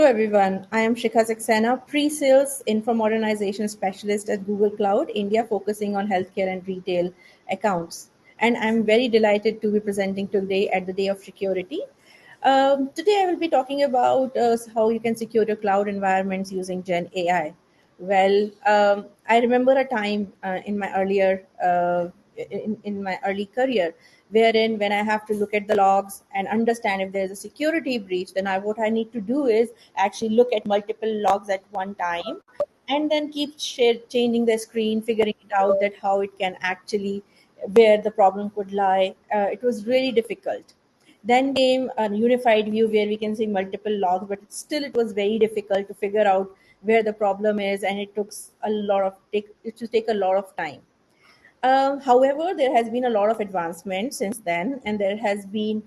everyone. I am Shikha Saxena, pre-sales info modernization specialist at Google Cloud India, focusing on healthcare and retail accounts. And I'm very delighted to be presenting today at the Day of Security. Today, I will be talking about how you can secure your cloud environments using Gen AI. I remember a time in my early career, wherein when I have to look at the logs and understand if there's a security breach, then what I need to do is actually look at multiple logs at one time, and then changing the screen, figuring it out that how it can actually where the problem could lie. It was really difficult. Then came a unified view where we can see multiple logs, but still it was very difficult to figure out where the problem is, and it to take a lot of time. However, there has been a lot of advancement since then, and there has been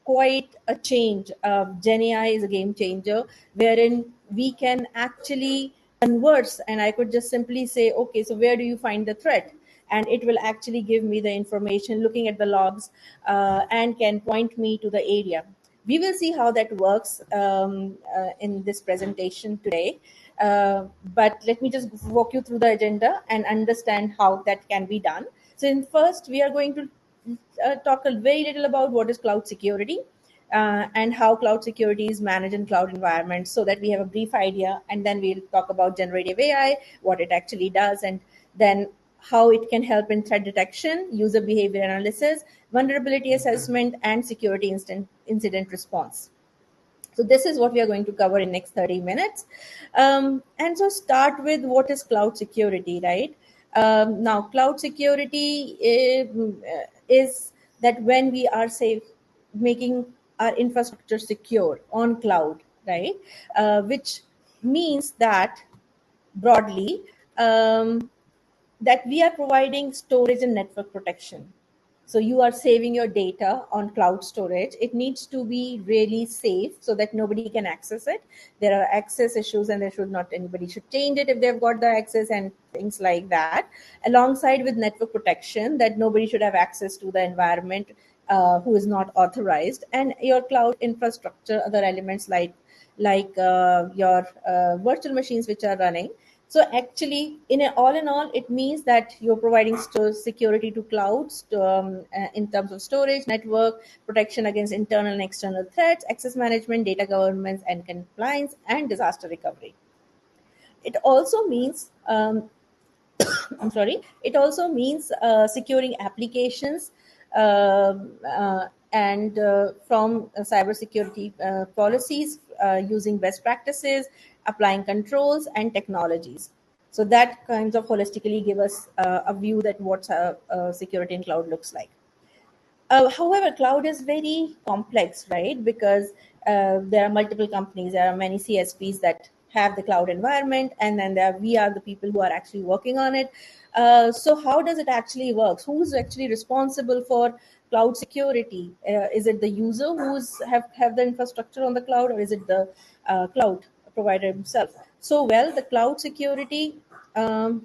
quite a change. GenAI is a game changer, wherein we can actually converse, and I could just simply say, okay, so where do you find the threat? And it will actually give me the information looking at the logs and can point me to the area. We will see how that works in this presentation today. But let me just walk you through the agenda and understand how that can be done. So, first, we are going to talk a very little about what is cloud security and how cloud security is managed in cloud environments, so that we have a brief idea. And then we'll talk about generative AI, what it actually does, and then how it can help in threat detection, user behavior analysis, vulnerability assessment, and security incident response. So this is what we are going to cover in next 30 minutes. And so start with what is cloud security, right? Now, cloud security is that when we are making our infrastructure secure on cloud, right? Which means that broadly, that we are providing storage and network protection. So you are saving your data on cloud storage. It needs to be really safe so that nobody can access it. There are access issues, and anybody should change it if they've got the access and things like that. Alongside with network protection, that nobody should have access to the environment who is not authorized, and your cloud infrastructure, other elements like your virtual machines which are running. So actually, all in all, it means that you're providing security to clouds in terms of storage, network, protection against internal and external threats, access management, data governance and compliance, and disaster recovery. It also means, I'm sorry, it also means securing applications and from cybersecurity policies, using best practices, applying controls and technologies. So that kinds of holistically give us a view that what security in cloud looks like. However, cloud is very complex, right? Because there are multiple companies, there are many CSPs that have the cloud environment, and then we are the people who are actually working on it. So how does it actually work? Who's actually responsible for cloud security? Is it the user who's have the infrastructure on the cloud, or is it the cloud provider himself? So, well, the cloud security and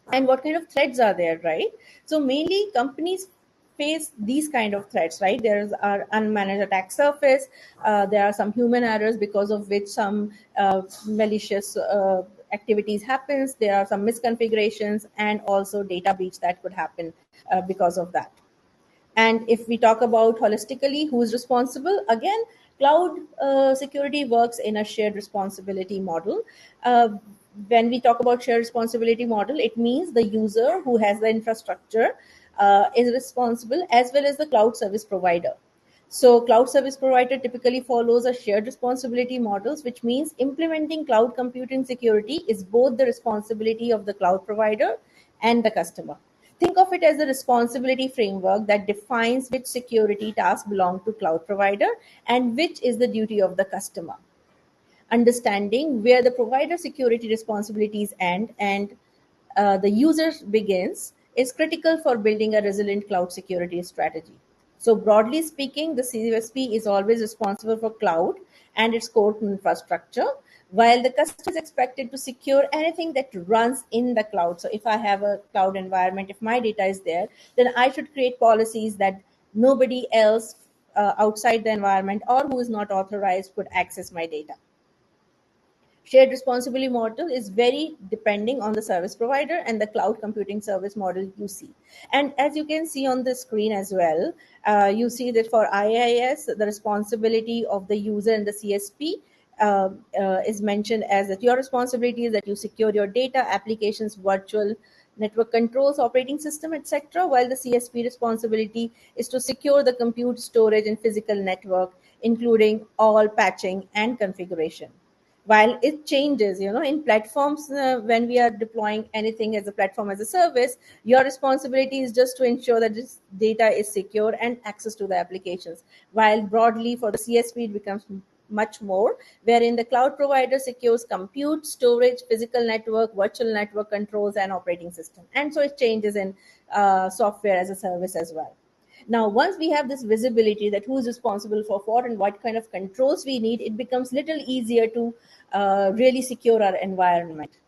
what kind of threats are there, right? So mainly companies face these kind of threats, right? There are unmanaged attack surface, there are some human errors because of which some malicious activities happens, there are some misconfigurations, and also data breach that could happen because of that. And if we talk about holistically who is responsible, again, cloud security works in a shared responsibility model. When we talk about shared responsibility model, it means the user who has the infrastructure is responsible, as well as the cloud service provider. So cloud service provider typically follows a shared responsibility models, which means implementing cloud computing security is both the responsibility of the cloud provider and the customer. Think of it as a responsibility framework that defines which security tasks belong to cloud provider and which is the duty of the customer. Understanding where the provider security responsibilities end and the user begins is critical for building a resilient cloud security strategy. So broadly speaking, the CSP is always responsible for cloud and its core infrastructure, while the customer is expected to secure anything that runs in the cloud. So if I have a cloud environment, if my data is there, then I should create policies that nobody else outside the environment or who is not authorized could access my data. Shared responsibility model is very depending on the service provider and the cloud computing service model you see. And as you can see on the screen as well, you see that for IIS, the responsibility of the user and the CSP is mentioned as that your responsibility is that you secure your data, applications, virtual network controls, operating system, etc. While the CSP responsibility is to secure the compute, storage, and physical network, including all patching and configuration. While it changes, in platforms, when we are deploying anything as a platform as a service, your responsibility is just to ensure that this data is secure and access to the applications. While broadly for the CSP, it becomes much more, wherein the cloud provider secures compute, storage, physical network, virtual network controls, and operating system. And so it changes in software as a service as well. Now, once we have this visibility that who is responsible for what and what kind of controls we need, it becomes little easier to really secure our environment.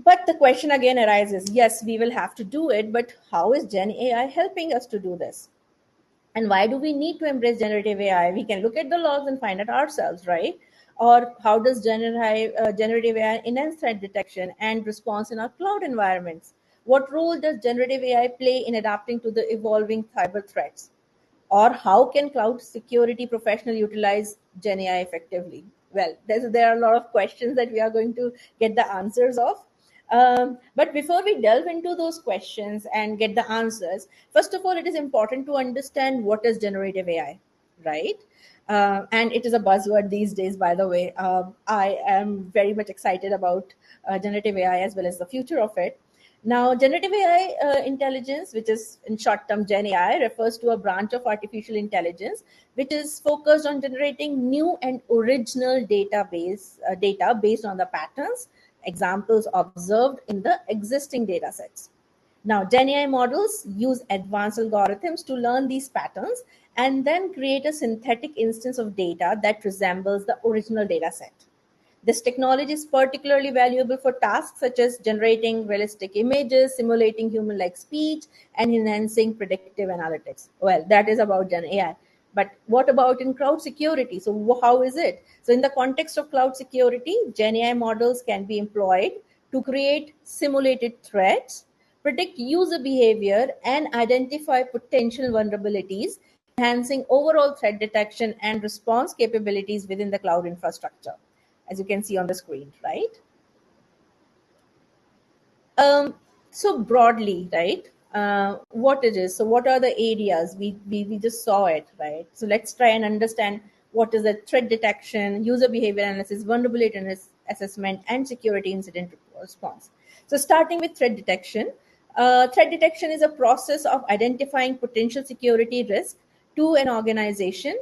But the question again arises, yes, we will have to do it, but how is Gen AI helping us to do this? And why do we need to embrace generative AI? We can look at the logs and find it ourselves, right? Or how does generative AI enhance threat detection and response in our cloud environments? What role does generative AI play in adapting to the evolving cyber threats? Or how can cloud security professional utilize Gen AI effectively? Well, there are a lot of questions that we are going to get the answers of. But before we delve into those questions and get the answers, first of all, it is important to understand what is generative AI, right? And it is a buzzword these days, by the way. I am very much excited about generative AI as well as the future of it. Now, generative AI intelligence, which is in short term Gen AI, refers to a branch of artificial intelligence which is focused on generating new and original data based on the patterns, examples observed in the existing data sets. Now, Gen AI models use advanced algorithms to learn these patterns and then create a synthetic instance of data that resembles the original data set. This technology is particularly valuable for tasks such as generating realistic images, simulating human like speech, and enhancing predictive analytics. Well, that is about Gen AI. But what about in cloud security? So, how is it? So, in the context of cloud security, Gen AI models can be employed to create simulated threats, predict user behavior, and identify potential vulnerabilities, enhancing overall threat detection and response capabilities within the cloud infrastructure, as you can see on the screen, right? So broadly, right? What it is. So what are the areas we just saw it, right? So let's try and understand what is the threat detection, user behavior analysis, vulnerability assessment, and security incident response. So starting with threat detection is a process of identifying potential security risk to an organization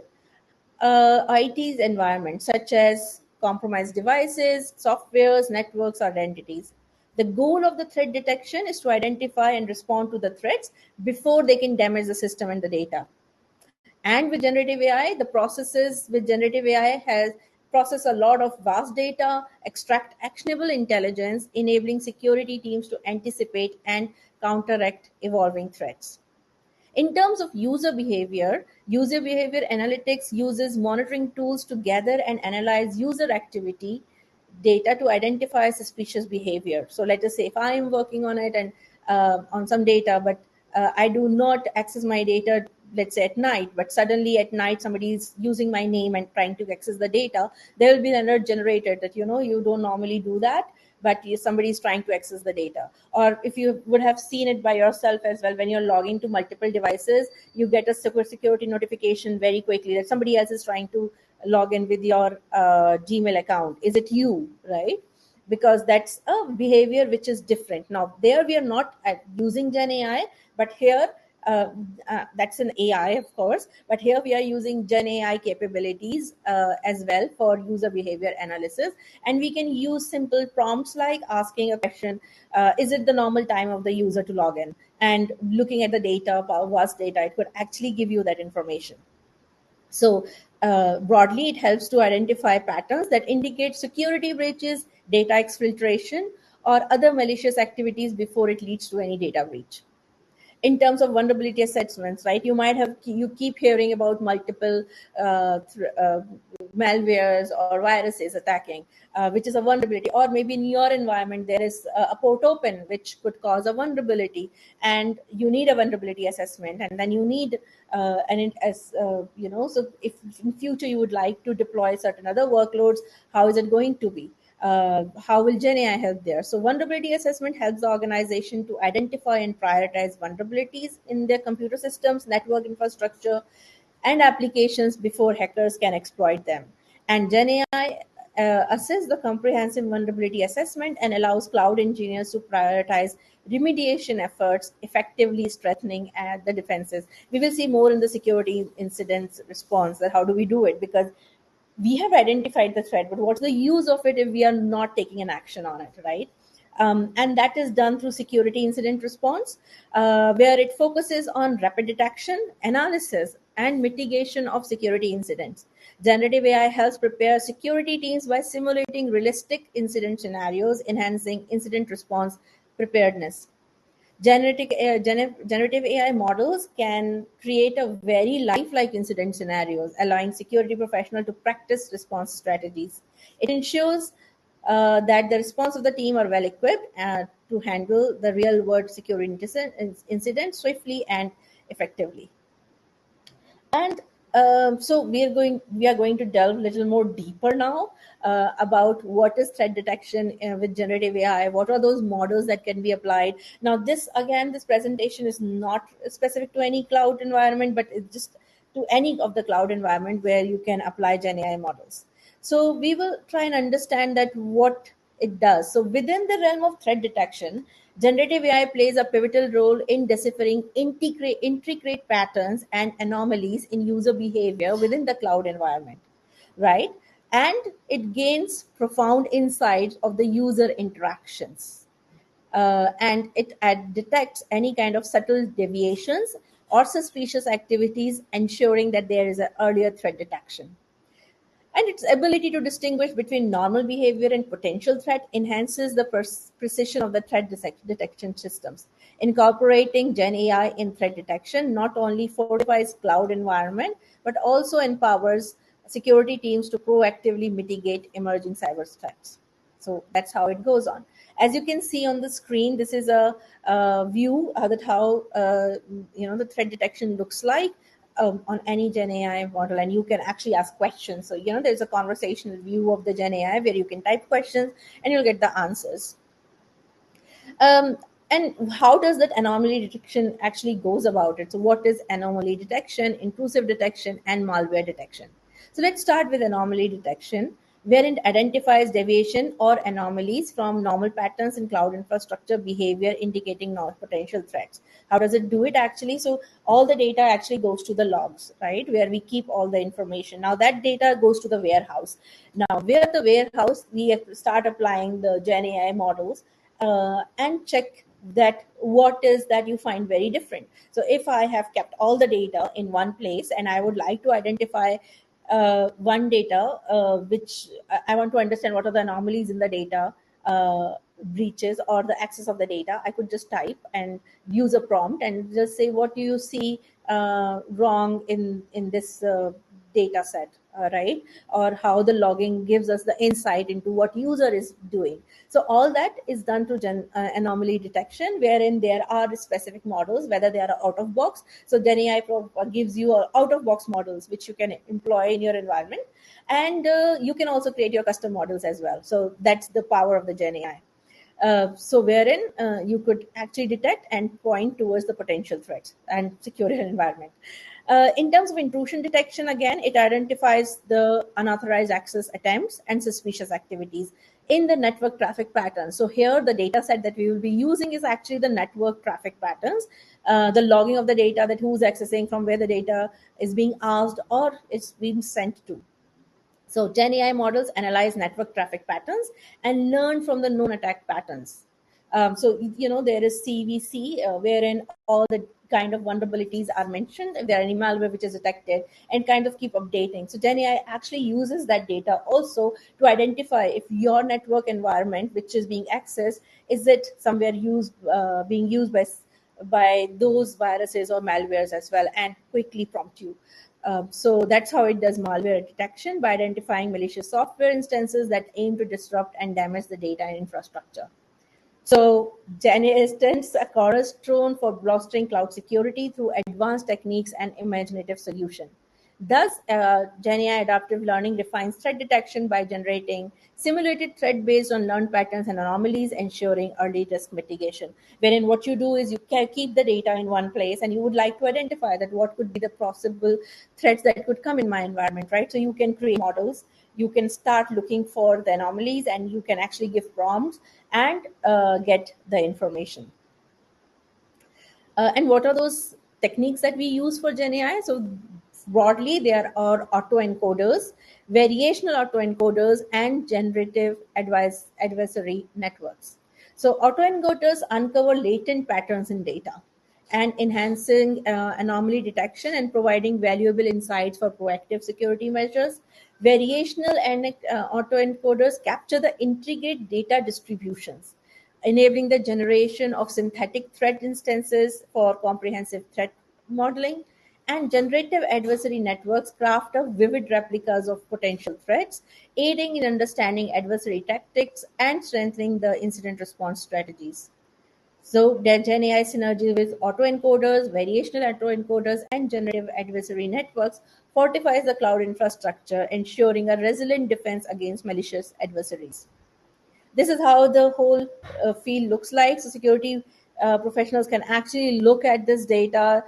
IT's environment, such as compromised devices, softwares, networks, or identities. The goal of the threat detection is to identify and respond to the threats before they can damage the system and the data. And with generative AI, the processes with generative AI has process a lot of vast data, extract actionable intelligence, enabling security teams to anticipate and counteract evolving threats. In terms of user behavior analytics uses monitoring tools to gather and analyze user activity data to identify suspicious behavior. So let us say if I am working on it and on some data, but I do not access my data, let's say at night, but suddenly at night somebody is using my name and trying to access the data, there will be an alert generated that you don't normally do that, but somebody is trying to access the data. Or if you would have seen it by yourself as well, when you're logging to multiple devices, you get a security notification very quickly that somebody else is trying to log in with your Gmail account. Is it you, right? Because that's a behavior which is different. Now, there we are not using Gen AI, but here uh, that's an AI, of course, but here we are using Gen AI capabilities as well for user behavior analysis. And we can use simple prompts like asking a question, is it the normal time of the user to log in? And looking at the data, vast data, it could actually give you that information. So, broadly, it helps to identify patterns that indicate security breaches, data exfiltration, or other malicious activities before it leads to any data breach. in terms of vulnerability assessments, right? You keep hearing about multiple malwares or viruses attacking, which is a vulnerability. Or maybe in your environment there is a port open which could cause a vulnerability, and you need a vulnerability assessment, and then you need so if in future you would like to deploy certain other workloads, how is it going to be? How will GenAI help there? So vulnerability assessment helps the organization to identify and prioritize vulnerabilities in their computer systems, network infrastructure, and applications before hackers can exploit them. And GenAI assists the comprehensive vulnerability assessment and allows cloud engineers to prioritize remediation efforts, effectively strengthening the defenses. We will see more in the security incidents response, that how do we do it, because we have identified the threat, but what's the use of it if we are not taking an action on it, right? And that is done through security incident response, where it focuses on rapid detection, analysis, and mitigation of security incidents. Generative AI helps prepare security teams by simulating realistic incident scenarios, enhancing incident response preparedness. Generative AI models can create a very lifelike incident scenarios, allowing security professionals to practice response strategies. It ensures that the response of the team are well equipped to handle the real world security incidents swiftly and effectively. And so we are going to delve a little more deeper now about what is threat detection with generative AI. What are those models that can be applied? Now, this presentation is not specific to any cloud environment, but it's just to any of the cloud environment where you can apply Gen AI models. So we will try and understand that what it does. So within the realm of threat detection, generative AI plays a pivotal role in deciphering intricate patterns and anomalies in user behavior within the cloud environment, right? And it gains profound insights of the user interactions. And it detects any kind of subtle deviations or suspicious activities, ensuring that there is an earlier threat detection. And its ability to distinguish between normal behavior and potential threat enhances the precision of the threat detection systems. Incorporating Gen AI in threat detection not only fortifies cloud environment, but also empowers security teams to proactively mitigate emerging cyber threats. So that's how it goes on. As you can see on the screen, this is a view that how the threat detection looks like on any Gen AI model, and you can actually ask questions. So there's a conversational view of the Gen AI where you can type questions and you'll get the answers. Um, and how does that anomaly detection actually goes about it? So what is anomaly detection, intrusive detection, and malware detection? So let's start with anomaly detection, wherein it identifies deviation or anomalies from normal patterns in cloud infrastructure behavior, indicating potential threats. How does it do it actually? So all the data actually goes to the logs, right, where we keep all the information. Now that data goes to the warehouse. Now where the warehouse, we have to start applying the Gen AI models and check that what is that you find very different. So if I have kept all the data in one place and I would like to identify one data which I want to understand what are the anomalies in the data, breaches or the access of the data, I could just type and use a prompt and just say, what do you see wrong in this data set, right? Or how the logging gives us the insight into what user is doing. So all that is done through anomaly detection, wherein there are specific models, whether they are out of box. So GenAI gives you out of box models which you can employ in your environment, and you can also create your custom models as well. So that's the power of the GenAI. So wherein you could actually detect and point towards the potential threats and secure your environment. In terms of intrusion detection, again, it identifies the unauthorized access attempts and suspicious activities in the network traffic patterns. So here, the data set that we will be using is actually the network traffic patterns, the logging of the data, that who's accessing, from where the data is being asked or it's being sent to. So Gen AI models analyze network traffic patterns and learn from the known attack patterns. So there is CVC, wherein all the kind of vulnerabilities are mentioned. If there are any malware which is detected, and kind of keep updating. So Gen AI actually uses that data also to identify if your network environment, which is being accessed, is it somewhere being used by by those viruses or malwares as well, and quickly prompt you. So that's how it does malware detection, by identifying malicious software instances that aim to disrupt and damage the data and infrastructure. So GenAI stands a cornerstone for bolstering cloud security through advanced techniques and imaginative solution. Thus, GenAI adaptive learning refines threat detection by generating simulated threat based on learned patterns and anomalies, ensuring early risk mitigation. Wherein what you do is you can keep the data in one place, and you would like to identify that what could be the possible threats that could come in my environment, right? So you can create models, you can start looking for the anomalies, and you can actually give prompts and get the information. And what are those techniques that we use for GenAI? So broadly, there are autoencoders, variational autoencoders, and generative adversary networks. So autoencoders uncover latent patterns in data and enhancing anomaly detection and providing valuable insights for proactive security measures. Variational and autoencoders capture the intricate data distributions, enabling the generation of synthetic threat instances for comprehensive threat modeling. And generative adversary networks craft up vivid replicas of potential threats, aiding in understanding adversary tactics and strengthening the incident response strategies. So the GenAI synergy with autoencoders, variational autoencoders, and generative adversary networks fortifies the cloud infrastructure, ensuring a resilient defense against malicious adversaries. This is how the whole field looks like. So security professionals can actually look at this data.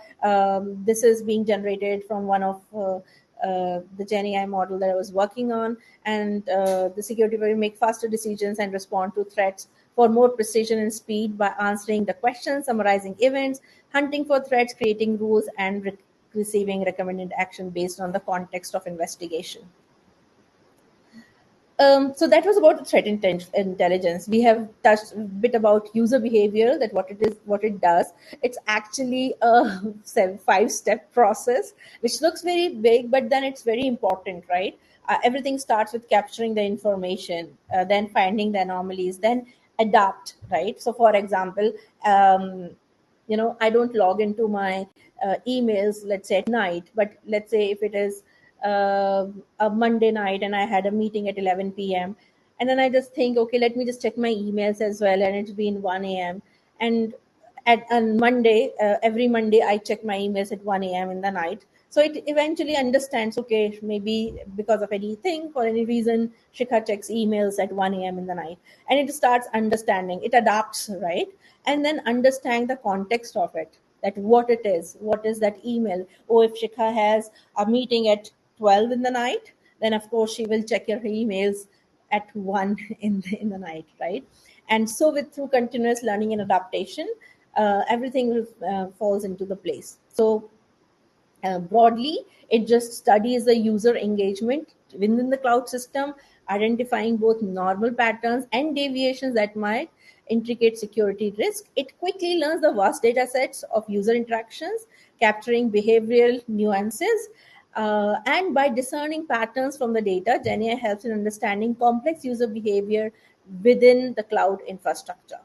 This is being generated from one of the GenAI model that I was working on, and the security will make faster decisions and respond to threats for more precision and speed by answering the questions, summarizing events, hunting for threats, creating rules, and receiving recommended action based on the context of investigation. So that was about the threat intelligence. We have touched a bit about user behavior, that what it is, what it does. It's actually a 5-step process, which looks very big, but then it's very important, right? Everything starts with capturing the information, then finding the anomalies, then adapt, right? So, for example, I don't log into my emails, let's say at night, but let's say if it is a Monday night and I had a meeting at 11 p.m. And then I just think, okay, let me just check my emails as well. And it's been 1 a.m. And on Monday, every Monday, I check my emails at 1 a.m. in the night. So it eventually understands, okay, maybe because of anything, for any reason, Shikha checks emails at 1 a.m. in the night. And it starts understanding, it adapts, right? And then understand the context of it, that what is that email. Oh, if Shikha has a meeting at 12 in the night, then of course she will check your emails at 1 in the night, right? And so with through continuous learning and adaptation, everything falls into the place. So broadly, it just studies the user engagement within the cloud system, identifying both normal patterns and deviations that might intricate security risk. It quickly learns the vast data sets of user interactions, capturing behavioral nuances. And by discerning patterns from the data, GenAI helps in understanding complex user behavior within the cloud infrastructure.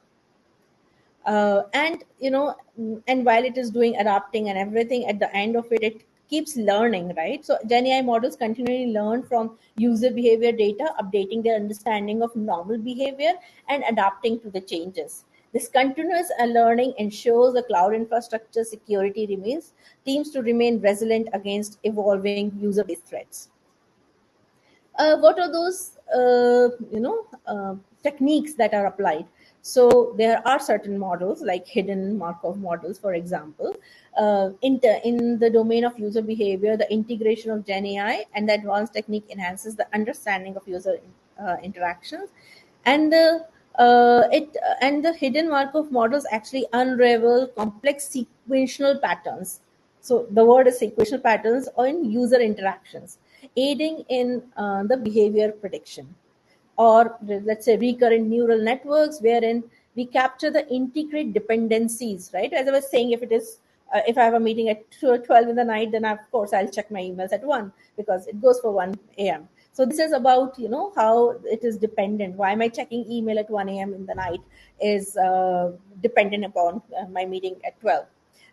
And and while it is doing adapting and everything, at the end of it, it keeps learning, right? So GenAI models continually learn from user behavior data, updating their understanding of normal behavior and adapting to the changes. This continuous learning ensures the cloud infrastructure security remains teams to remain resilient against evolving user-based threats. What are those techniques that are applied? So there are certain models like hidden markov models, for example. In the domain of user behavior, the integration of GenAI and the advanced technique enhances the understanding of user interactions, and the hidden markov models actually unravel complex sequential patterns. So the word is sequential patterns on user interactions, aiding in the behavior prediction. Or let's say recurrent neural networks, wherein we capture the integrate dependencies, right? As I was saying, if I have a meeting at 12 in the night, then of course I'll check my emails at 1 because it goes for 1 a.m. So this is about, how it is dependent. Why am I checking email at 1 a.m. in the night is dependent upon my meeting at 12,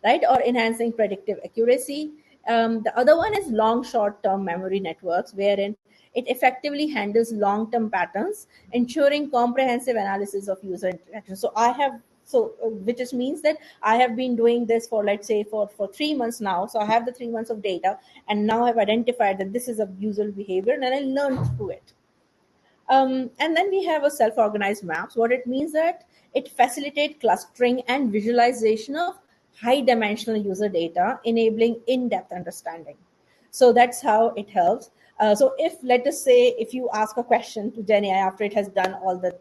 right? Or enhancing predictive accuracy. The other one is long short term memory networks, wherein it effectively handles long term patterns, ensuring comprehensive analysis of user interaction. Which just means that I have been doing this for, let's say, for 3 months now. So I have the 3 months of data, and now I've identified that this is a user behavior, and I learned through it. And then we have a self-organized maps. What it means that it facilitates clustering and visualization of high-dimensional user data, enabling in-depth understanding. So that's how it helps. So if, let us say, if you ask a question to GenAI after it has done all the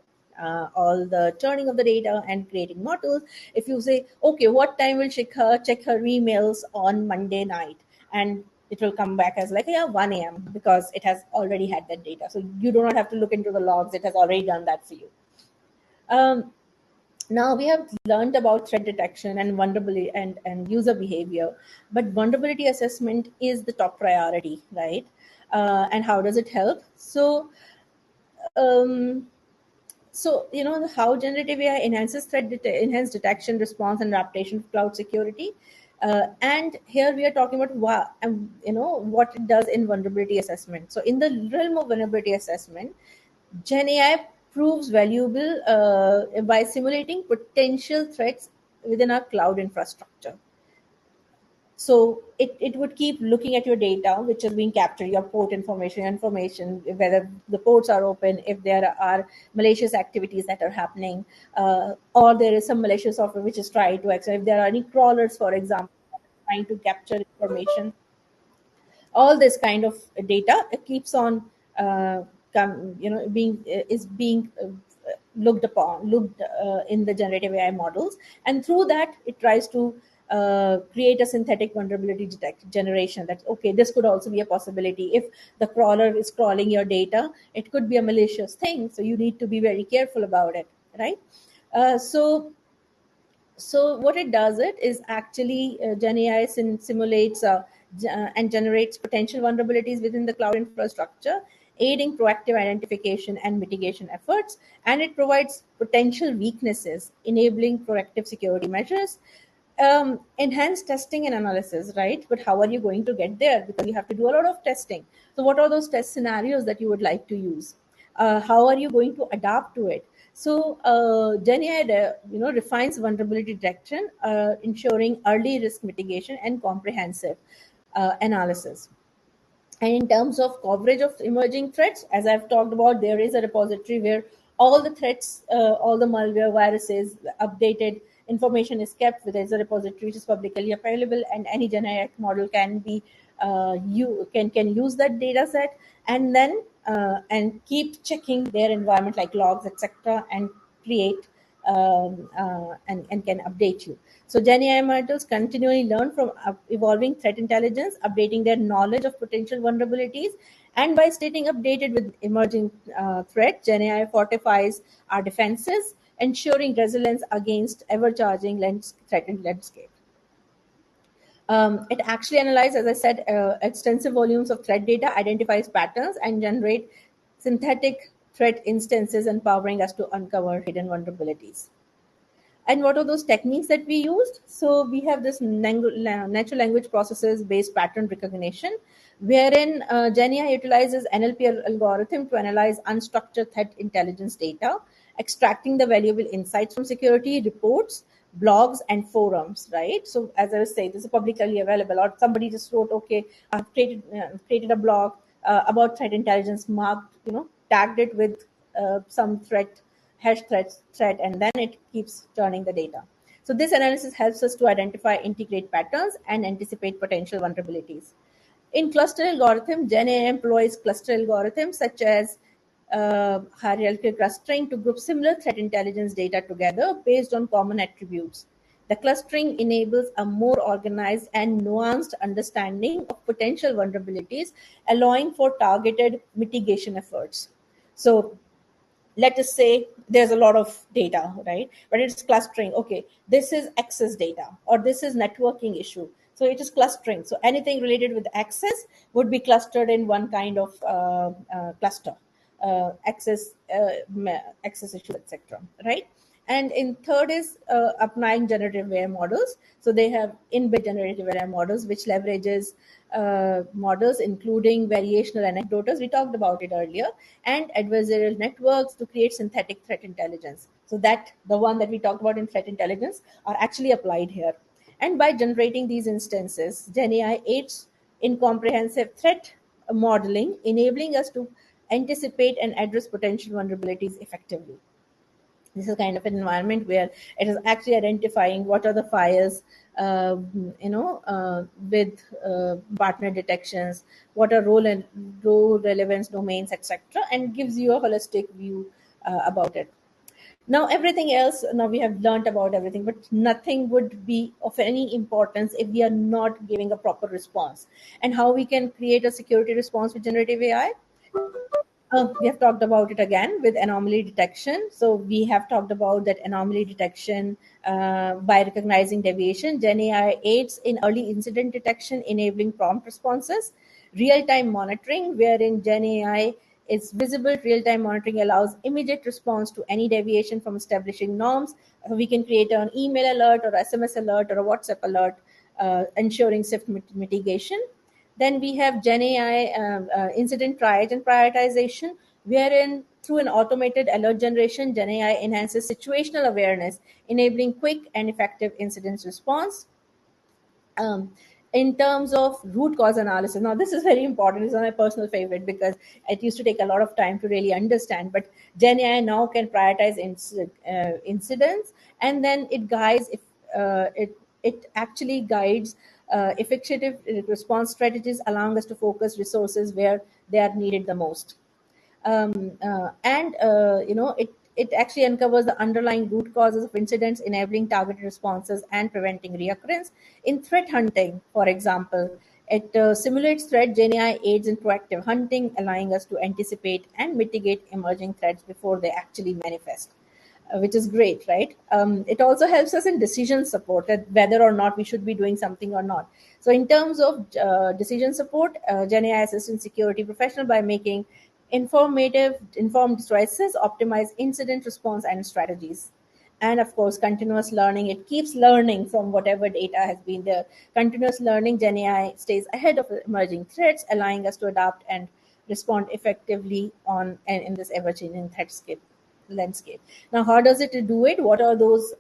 turning of the data and creating models, if you say, okay, what time will Shikha check her emails on Monday night? And it will come back as like, yeah, 1 a.m. because it has already had that data. So you do not have to look into the logs. It has already done that for you. Um, Now we have learned about threat detection and vulnerability and user behavior, but vulnerability assessment is the top priority, right? And how does it help? Um, how generative AI enhances enhanced detection, response, and adaptation of cloud security. And here we are talking about what it does in vulnerability assessment. So in the realm of vulnerability assessment, Gen AI proves valuable by simulating potential threats within our cloud infrastructure. So it would keep looking at your data, which is being captured, your port information, whether the ports are open, if there are malicious activities that are happening, or there is some malicious software which is trying to access, if there are any crawlers, for example, trying to capture information. All this kind of data, it keeps on being is being looked in the generative AI models, and through that it tries to create a synthetic vulnerability generation. That, okay, this could also be a possibility. If the crawler is crawling your data, it could be a malicious thing, so you need to be very careful about it, right? So what it does, it is actually Gen AI simulates and generates potential vulnerabilities within the cloud infrastructure, aiding proactive identification and mitigation efforts. And it provides potential weaknesses, enabling proactive security measures. Enhanced testing and analysis, right? But how are you going to get there? Because you have to do a lot of testing. So what are those test scenarios that you would like to use? How are you going to adapt to it? So Gen AI, refines vulnerability detection, ensuring early risk mitigation and comprehensive analysis. And in terms of coverage of emerging threats, as I've talked about, there is a repository where all the threats, all the malware, viruses, updated information is kept. There is a repository which is publicly available, and any GenAI model can be you can use that data set, and then and keep checking their environment like logs, etc., and create and can update you. So Gen AI models continually learn from evolving threat intelligence, updating their knowledge of potential vulnerabilities, and by staying updated with emerging threat, Gen AI fortifies our defenses, ensuring resilience against ever-charging threatened landscape. It actually analyzes, as I said, extensive volumes of threat data, identifies patterns, and generate synthetic threat instances, empowering us to uncover hidden vulnerabilities. And what are those techniques that we used? So we have this natural language processes based pattern recognition, wherein GenAI utilizes NLP algorithm to analyze unstructured threat intelligence data, extracting the valuable insights from security reports, blogs, and forums. Right. So as I was saying, this is publicly available, or somebody just wrote, okay, I've created a blog about threat intelligence, marked, tagged it with some threat, and then it keeps turning the data. So this analysis helps us to identify, integrate patterns, and anticipate potential vulnerabilities. In cluster algorithm, GenAI employs cluster algorithms such as hierarchical clustering to group similar threat intelligence data together based on common attributes. The clustering enables a more organized and nuanced understanding of potential vulnerabilities, allowing for targeted mitigation efforts. So let us say there's a lot of data, right? But it's clustering. Okay, this is access data, or this is networking issue. So it is clustering. So anything related with access would be clustered in one kind of cluster, access, access issues, etc. Right? And in third is applying generative AI models. So they have inbuilt generative AI models, which leverages models including variational anecdotes. We talked about it earlier, and adversarial networks to create synthetic threat intelligence. So that the one that we talked about in threat intelligence are actually applied here. And by generating these instances, GenAI aids in comprehensive threat modeling, enabling us to anticipate and address potential vulnerabilities effectively. This is kind of an environment where it is actually identifying what are the fires, with partner detections, what are role relevance domains, etc., and gives you a holistic view about it. Now everything else, now we have learned about everything, but nothing would be of any importance if we are not giving a proper response. And how we can create a security response with generative AI? We have talked about it again with anomaly detection. So we have talked about that anomaly detection by recognizing deviation. GenAI aids in early incident detection, enabling prompt responses. Real-time monitoring, wherein GenAI is visible. Real-time monitoring allows immediate response to any deviation from establishing norms. We can create an email alert or SMS alert or a WhatsApp alert, ensuring swift mitigation. Then we have GenAI incident triage and prioritization, wherein through an automated alert generation, GenAI enhances situational awareness, enabling quick and effective incident response. um, in terms of root cause analysis, now this is very important. It's my personal favorite because it used to take a lot of time to really understand, but gen ai now can prioritize incidents, and then it guides if it actually guides effective response strategies, allowing us to focus resources where they are needed the most. And it actually uncovers the underlying root causes of incidents, enabling targeted responses and preventing reoccurrence. In threat hunting, for example, it simulates threat. GenAI aids in proactive hunting, allowing us to anticipate and mitigate emerging threats before they actually manifest, which is great, right? It also helps us in decision support, that whether or not we should be doing something or not. So, in terms of decision support, GenAI assists in security professional by making informed choices, optimize incident response and strategies. And of course, continuous learning, it keeps learning from whatever data has been there. Continuous learning, GenAI stays ahead of emerging threats, allowing us to adapt and respond effectively on and in this ever-changing threatscape landscape. Now, how does it do it? What are those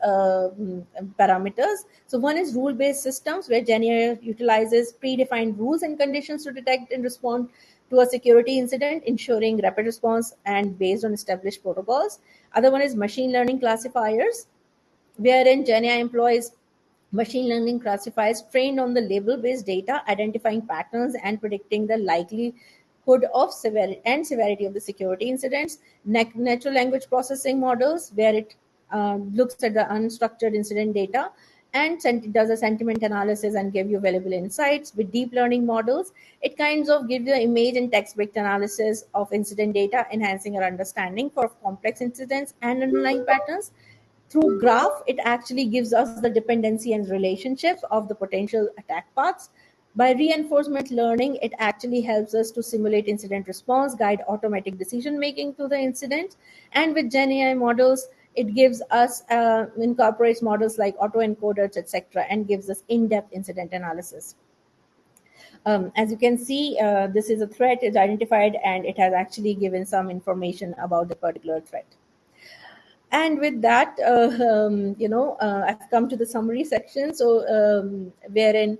parameters? So one is rule-based systems, where GenAI utilizes predefined rules and conditions to detect and respond to a security incident, ensuring rapid response and based on established protocols. Other one is machine learning classifiers, wherein GenAI employs machine learning classifiers trained on the label-based data, identifying patterns and predicting the likelihood of severity of the security incidents. Natural language processing models, where it looks at the unstructured incident data and does a sentiment analysis and give you valuable insights. With deep learning models, it kinds of gives you image and text-based analysis of incident data, enhancing our understanding for complex incidents and underlying patterns. Through graph, it actually gives us the dependency and relationships of the potential attack paths. By reinforcement learning, it actually helps us to simulate incident response, guide automatic decision making to the incident. And with Gen AI models, it gives us incorporates models like autoencoders, etc., and gives us in-depth incident analysis. As you can see, this is a threat is identified, and it has actually given some information about the particular threat. And with that, I've come to the summary section. So, wherein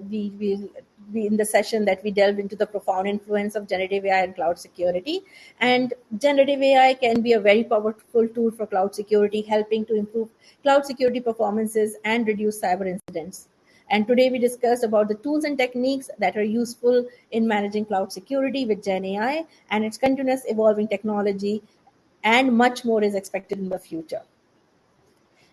we in the session that we delved into the profound influence of generative AI and cloud security. And generative AI can be a very powerful tool for cloud security, helping to improve cloud security performances and reduce cyber incidents. And today we discussed about the tools and techniques that are useful in managing cloud security with GenAI and its continuous evolving technology, and much more is expected in the future.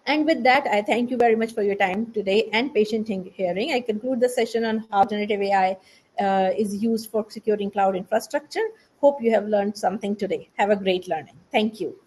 And with that, I thank you very much for your time today and patient hearing. I conclude the session on how generative AI is used for securing cloud infrastructure. Hope you have learned something today. Have a great learning. Thank you.